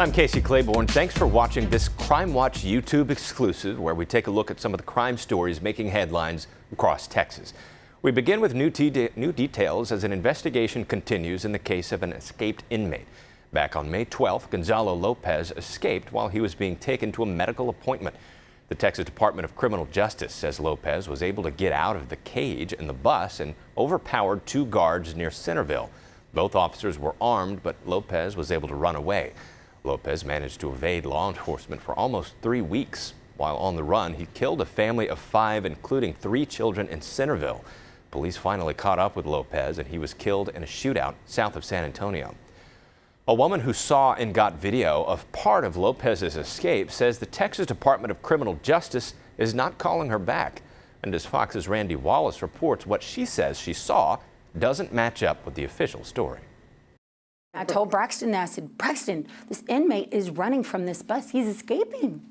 I'm Casey Claiborne. Thanks for watching this CrimeWatch YouTube exclusive, where we take a look at some of the crime stories making headlines across Texas. We begin with new details as an investigation continues in the case of an escaped inmate. Back on May 12th, Gonzalo Lopez escaped while he was being taken to a medical appointment. The Texas Department of Criminal Justice says Lopez was able to get out of the cage in the bus and overpowered two guards near Centerville. Both officers were armed, but Lopez was able to run away. Lopez managed to evade law enforcement for almost 3 weeks. While on the run, he killed a family of 5, including 3 children in Centerville. Police finally caught up with Lopez, and he was killed in a shootout south of San Antonio. A woman who saw and got video of part of Lopez's escape says the Texas Department of Criminal Justice is not calling her back. And as Fox's Randy Wallace reports, what she says she saw doesn't match up with the official story. I told Braxton that. I said, Braxton, this inmate is running from this bus. He's escaping.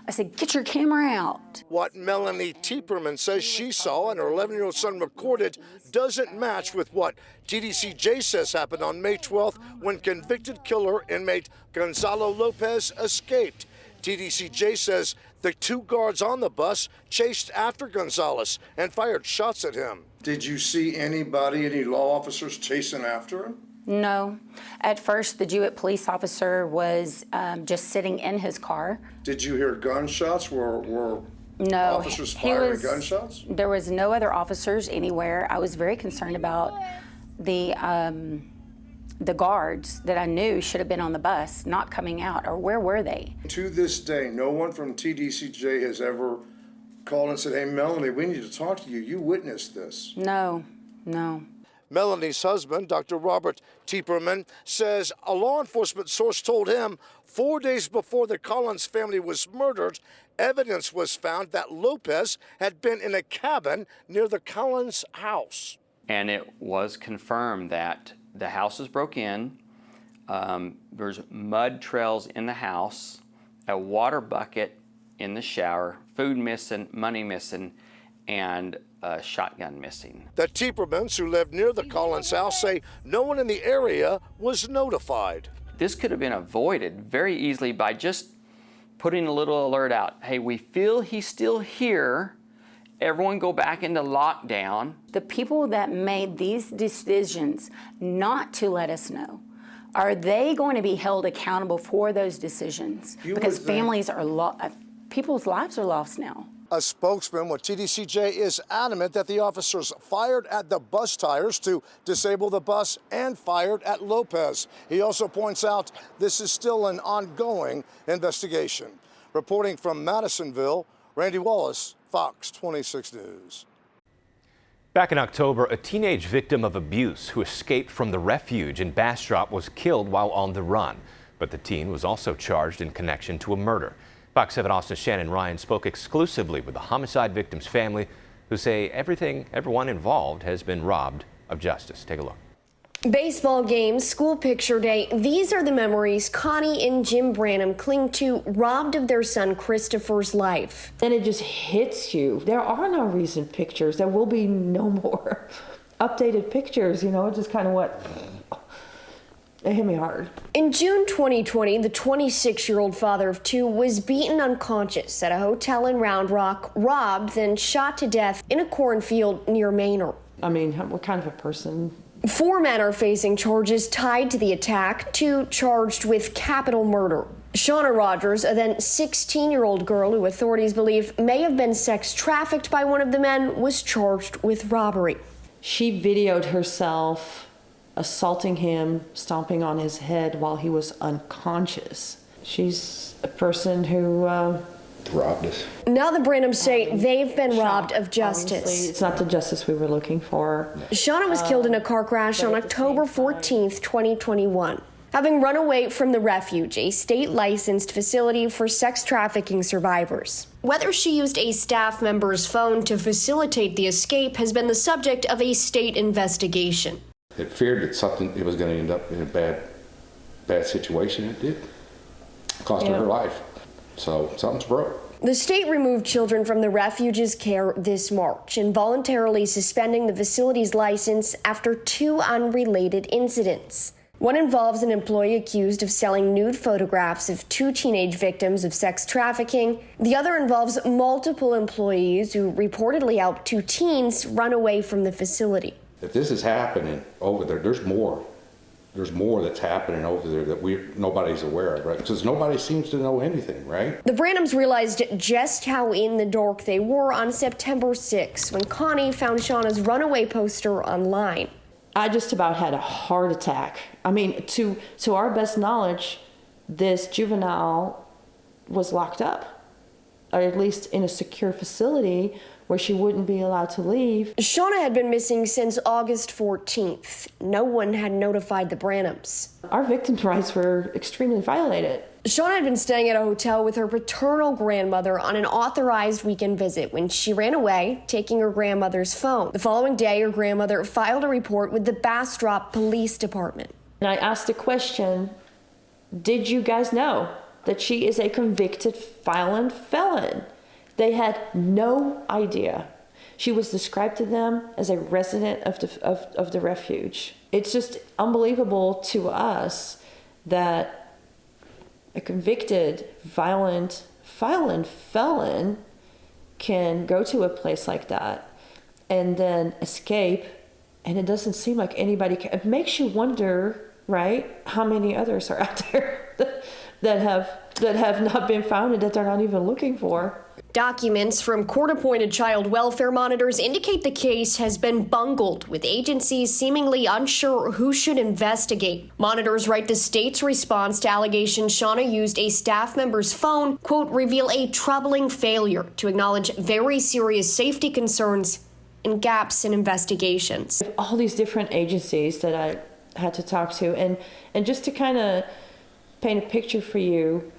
I said, get your camera out. What Melanie Tieperman says she saw and her 11-year-old son recorded doesn't match with what TDCJ says happened on May 12th when convicted killer inmate Gonzalo Lopez escaped. TDCJ says the 2 guards on the bus chased after Gonzalez and fired shots at him. Did you see anybody, any law officers chasing after him? No. At first, the Jewett police officer was just sitting in his car. Did you hear gunshots? Were no, officers firing gunshots? There was no other officers anywhere. I was very concerned about the guards that I knew should have been on the bus not coming out, or where were they? To this day, no one from TDCJ has ever called and said, hey, Melanie, we need to talk to you. You witnessed this. No. Melanie's husband, Dr. Robert Tieperman, says a law enforcement source told him 4 days before the Collins family was murdered, evidence was found that Lopez had been in a cabin near the Collins house. And it was confirmed that the house was broke in, there's mud trails in the house, a water bucket in the shower, food missing, money missing, and a shotgun missing. The Tiepermans, who live near the Collins house, say no one in the area was notified. This could have been avoided very easily by just putting a little alert out. Hey, we feel he's still here. Everyone go back into lockdown. The people that made these decisions not to let us know, are they going to be held accountable for those decisions? Because families are people's lives are lost now. A spokesman with TDCJ is adamant that the officers fired at the bus tires to disable the bus and fired at Lopez. He also points out this is still an ongoing investigation. Reporting from Madisonville, Randy Wallace, Fox 26 News. Back in October, a teenage victim of abuse who escaped from the refuge in Bastrop was killed while on the run. But the teen was also charged in connection to a murder. Fox 7 Austin Shannon Ryan spoke exclusively with the homicide victim's family, who say everyone involved has been robbed of justice. Take a look. Baseball games, school picture day, these are the memories Connie and Jim Branham cling to, robbed of their son Christopher's life. And it just hits you. There are no recent pictures. There will be no more updated pictures, you know, just kind of what... It hit me hard. In June 2020, the 26-year-old father of 2 was beaten unconscious at a hotel in Round Rock, robbed, then shot to death in a cornfield near Manor. I mean, what kind of a person? 4 men are facing charges tied to the attack, 2 charged with capital murder. Shauna Rogers, a then 16-year-old girl who authorities believe may have been sex trafficked by one of the men, was charged with robbery. She videoed herself assaulting him, stomping on his head while he was unconscious. She's a person who Robbed us. Now the Branhams say they've been robbed of justice. Obviously, it's not the justice we were looking for. Shauna was killed in a car crash on October 14th, 2021. Having run away from the refuge, a state-licensed facility for sex trafficking survivors. Whether she used a staff member's phone to facilitate the escape has been the subject of a state investigation. It feared that it was going to end up in a bad situation. It did. Cost her life. So something's broke. The state removed children from the refuge's care this March, involuntarily suspending the facility's license after 2 unrelated incidents. One involves an employee accused of selling nude photographs of 2 teenage victims of sex trafficking. The other involves multiple employees who reportedly helped 2 teens run away from the facility. If this is happening over there, there's more. There's more that's happening over there that nobody's aware of, right? Because nobody seems to know anything, right? The Branhams realized just how in the dark they were on September 6th when Connie found Shauna's runaway poster online. I just about had a heart attack. I mean, to our best knowledge, this juvenile was locked up, or at least in a secure facility where she wouldn't be allowed to leave. Shauna had been missing since August 14th. No one had notified the Branhams. Our victims' rights were extremely violated. Shauna had been staying at a hotel with her paternal grandmother on an authorized weekend visit when she ran away, taking her grandmother's phone. The following day, her grandmother filed a report with the Bastrop Police Department. And I asked the question, did you guys know that she is a convicted violent felon? They had no idea. She was described to them as a resident of the refuge. It's just unbelievable to us that a convicted violent felon can go to a place like that and then escape, and it doesn't seem like anybody can. It makes you wonder, right, how many others are out there that have not been found and that they're not even looking for. Documents from court-appointed child welfare monitors indicate the case has been bungled, with agencies seemingly unsure who should investigate. Monitors write the state's response to allegations Shauna used a staff member's phone, quote, reveal a troubling failure to acknowledge very serious safety concerns and gaps in investigations. All these different agencies that I had to talk to, and just to kind of paint a picture for you,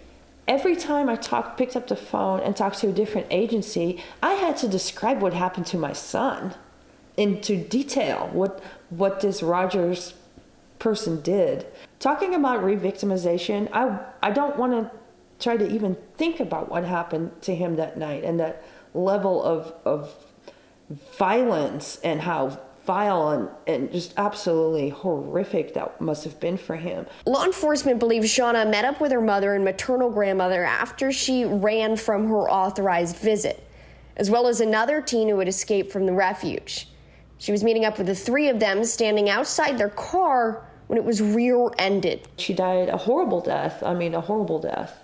every time I picked up the phone and talked to a different agency, I had to describe what happened to my son into detail, what this Rogers person did. Talking about re-victimization, I don't want to try to even think about what happened to him that night and that level of violence and how vile and just absolutely horrific that must have been for him. Law enforcement believes Shauna met up with her mother and maternal grandmother after she ran from her authorized visit, as well as another teen who had escaped from the refuge. She was meeting up with the 3 of them standing outside their car when it was rear-ended. She died a horrible death. I mean, a horrible death.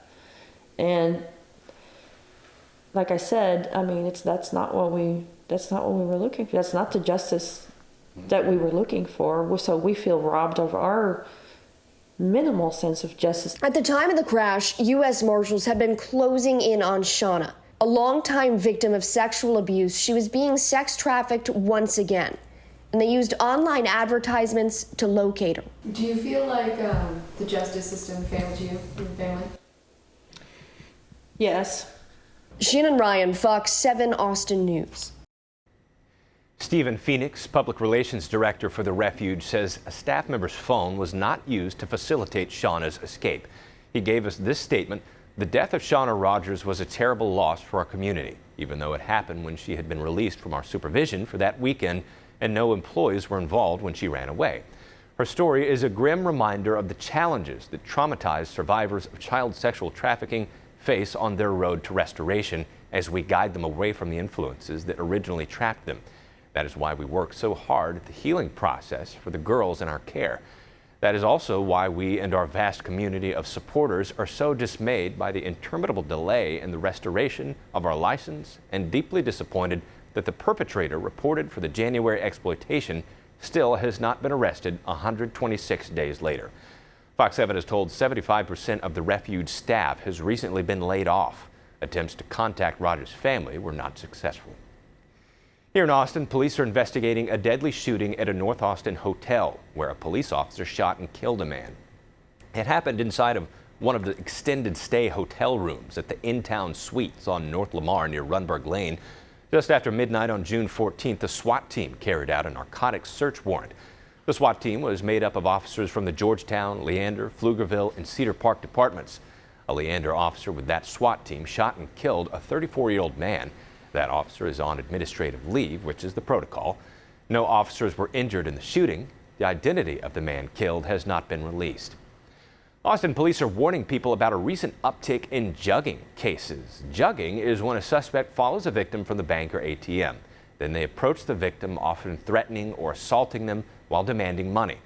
And like I said, I mean, that's not what we were looking for. That's not the justice that we were looking for. So we feel robbed of our minimal sense of justice. At the time of the crash, U.S. Marshals had been closing in on Shauna. A longtime victim of sexual abuse, she was being sex trafficked once again, and they used online advertisements to locate her. Do you feel like the justice system failed you and your family? Yes. Shannon Ryan, Fox 7 Austin News. Stephen Phoenix, Public Relations Director for the refuge, says a staff member's phone was not used to facilitate Shauna's escape. He gave us this statement: the death of Shauna Rogers was a terrible loss for our community, even though it happened when she had been released from our supervision for that weekend and no employees were involved when she ran away. Her story is a grim reminder of the challenges that traumatized survivors of child sexual trafficking face on their road to restoration as we guide them away from the influences that originally trapped them. That is why we work so hard at the healing process for the girls in our care. That is also why we and our vast community of supporters are so dismayed by the interminable delay in the restoration of our license and deeply disappointed that the perpetrator reported for the January exploitation still has not been arrested 126 days later. Fox 7 is told 75% of the refuge staff has recently been laid off. Attempts to contact Rogers' family were not successful. Here in Austin, police are investigating a deadly shooting at a North Austin hotel where a police officer shot and killed a man. It happened inside of one of the extended stay hotel rooms at the In-Town Suites on North Lamar near Runberg Lane. Just after midnight on June 14th, the SWAT team carried out a narcotics search warrant. The SWAT team was made up of officers from the Georgetown, Leander, Pflugerville, and Cedar Park departments. A Leander officer with that SWAT team shot and killed a 34-year-old man. That officer is on administrative leave, which is the protocol. No officers were injured in the shooting. The identity of the man killed has not been released. Austin police are warning people about a recent uptick in jugging cases. Jugging is when a suspect follows a victim from the bank or ATM. Then they approach the victim, often threatening or assaulting them while demanding money.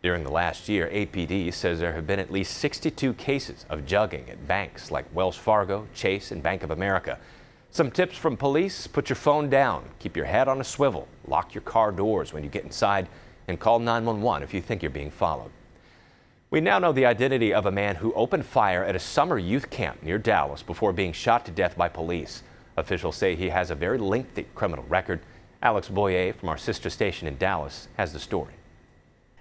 During the last year, APD says there have been at least 62 cases of jugging at banks like Wells Fargo, Chase, and Bank of America. Some tips from police: put your phone down, keep your head on a swivel, lock your car doors when you get inside, and call 911 if you think you're being followed. We now know the identity of a man who opened fire at a summer youth camp near Dallas before being shot to death by police. Officials say he has a very lengthy criminal record. Alex Boyer from our sister station in Dallas has the story.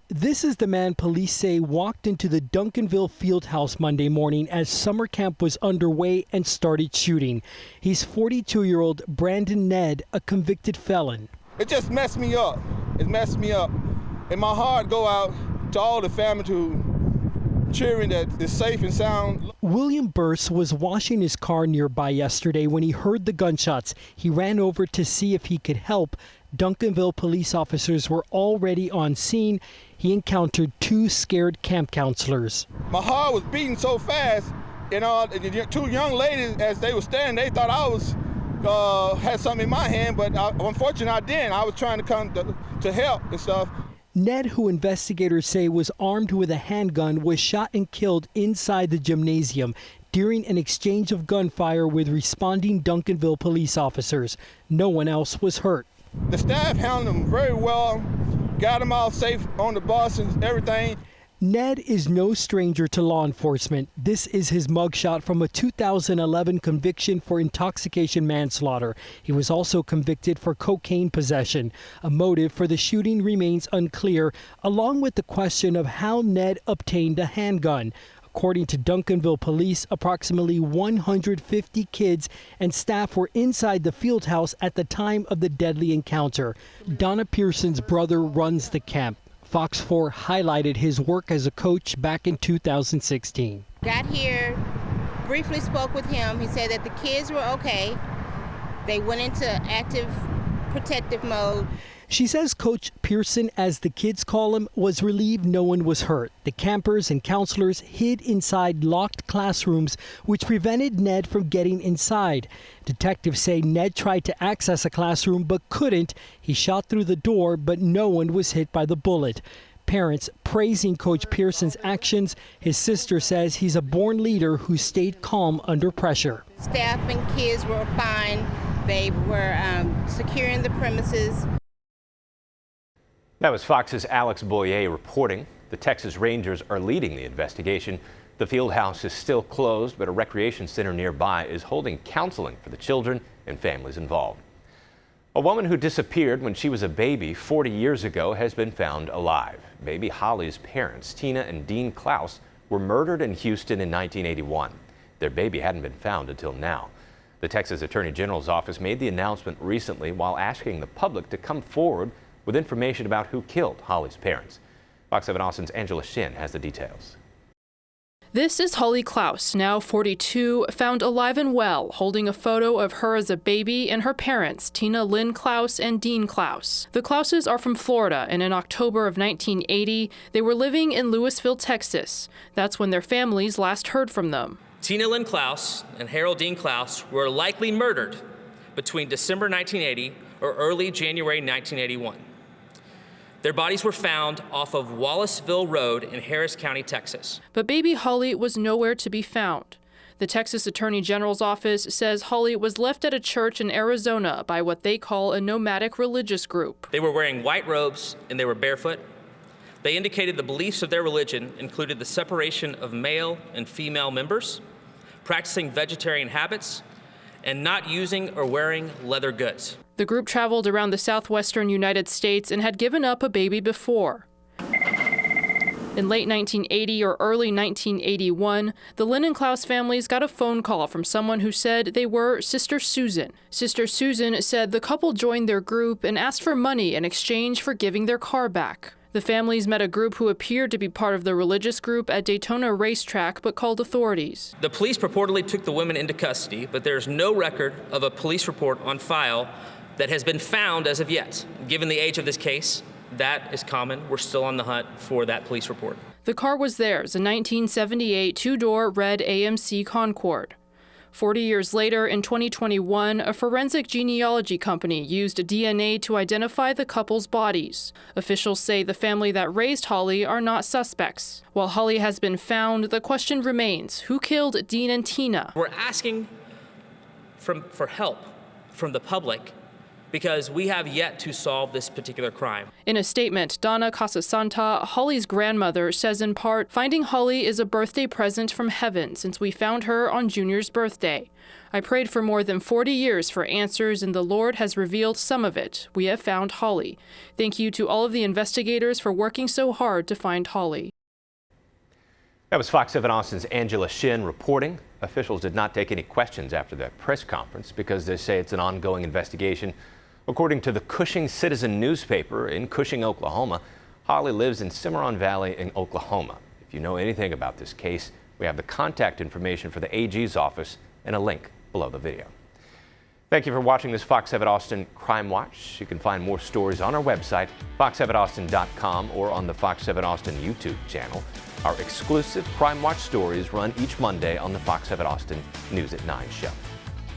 This is the man police say walked into the Duncanville Fieldhouse Monday morning as summer camp was underway and started shooting. He's 42-year-old Brandon Ned, a convicted felon. It just messed me up. It messed me up. And my heart go out to all the family to cheering that is safe and sound. William Burse was washing his car nearby yesterday when he heard the gunshots. He ran over to see if he could help. Duncanville police officers were already on scene. He encountered two scared camp counselors. My heart was beating so fast, and the two young ladies, as they were standing, they thought I was had something in my hand, but unfortunately I didn't. I was trying to come to help and stuff. Ned, who investigators say was armed with a handgun, was shot and killed inside the gymnasium during an exchange of gunfire with responding Duncanville police officers. No one else was hurt. The staff handled him very well, got him all safe on the bus and everything. Ned is no stranger to law enforcement. This is his mugshot from a 2011 conviction for intoxication manslaughter. He was also convicted for cocaine possession. A motive for the shooting remains unclear, along with the question of how Ned obtained a handgun. According to Duncanville police, approximately 150 kids and staff were inside the field house at the time of the deadly encounter. Donna Pearson's brother runs the camp. Fox 4 highlighted his work as a coach back in 2016. Got here, briefly spoke with him. He said that the kids were okay. They went into active protective mode. She says Coach Pearson, as the kids call him, was relieved no one was hurt. The campers and counselors hid inside locked classrooms, which prevented Ned from getting inside. Detectives say Ned tried to access a classroom but couldn't. He shot through the door, but no one was hit by the bullet. Parents praising Coach Pearson's actions. His sister says he's a born leader who stayed calm under pressure. Staff and kids were fine. They were securing the premises. That was Fox's Alex Boyer reporting. The Texas Rangers are leading the investigation. The field house is still closed, but a recreation center nearby is holding counseling for the children and families involved. A woman who disappeared when she was a baby 40 years ago has been found alive. Baby Holly's parents, Tina and Dean Klaus, were murdered in Houston in 1981. Their baby hadn't been found until now. The Texas Attorney General's office made the announcement recently while asking the public to come forward with information about who killed Holly's parents. Fox 7 Austin's Angela Shin has the details. This is Holly Klaus, now 42, found alive and well, holding a photo of her as a baby and her parents, Tina Lynn Klaus and Dean Klaus. The Klauses are from Florida, and in October of 1980, they were living in Lewisville, Texas. That's when their families last heard from them. Tina Lynn Klaus and Harold Dean Klaus were likely murdered between December 1980 or early January 1981. Their bodies were found off of Wallaceville Road in Harris County, Texas. But baby Holly was nowhere to be found. The Texas Attorney General's office says Holly was left at a church in Arizona by what they call a nomadic religious group. They were wearing white robes and they were barefoot. They indicated the beliefs of their religion included the separation of male and female members, practicing vegetarian habits, and not using or wearing leather goods. The group traveled around the southwestern United States and had given up a baby before. In late 1980 or early 1981, the Lynn and Klaus families got a phone call from someone who said they were Sister Susan. Sister Susan said the couple joined their group and asked for money in exchange for giving their car back. The families met a group who appeared to be part of the religious group at Daytona Racetrack but called authorities. The police purportedly took the women into custody, but there's no record of a police report on file that has been found as of yet. Given the age of this case, that is common. We're still on the hunt for that police report. The car was theirs, a 1978 two-door red AMC Concorde. 40 years later, in 2021, a forensic genealogy company used DNA to identify the couple's bodies. Officials say the family that raised Holly are not suspects. While Holly has been found, the question remains, who killed Dean and Tina? We're asking for help from the public because we have yet to solve this particular crime. In a statement, Donna Casasanta, Holly's grandmother, says in part, finding Holly is a birthday present from heaven since we found her on Junior's birthday. I prayed for more than 40 years for answers, and the Lord has revealed some of it. We have found Holly. Thank you to all of the investigators for working so hard to find Holly. That was Fox 7 Austin's Angela Shin reporting. Officials did not take any questions after that press conference because they say it's an ongoing investigation. According to the Cushing Citizen newspaper in Cushing, Oklahoma, Holly lives in Cimarron Valley in Oklahoma. If you know anything about this case, we have the contact information for the AG's office and a link below the video. Thank you for watching this Fox 7 Austin Crime Watch. You can find more stories on our website, fox7austin.com, or on the Fox 7 Austin YouTube channel. Our exclusive Crime Watch stories run each Monday on the Fox 7 Austin News at 9 show.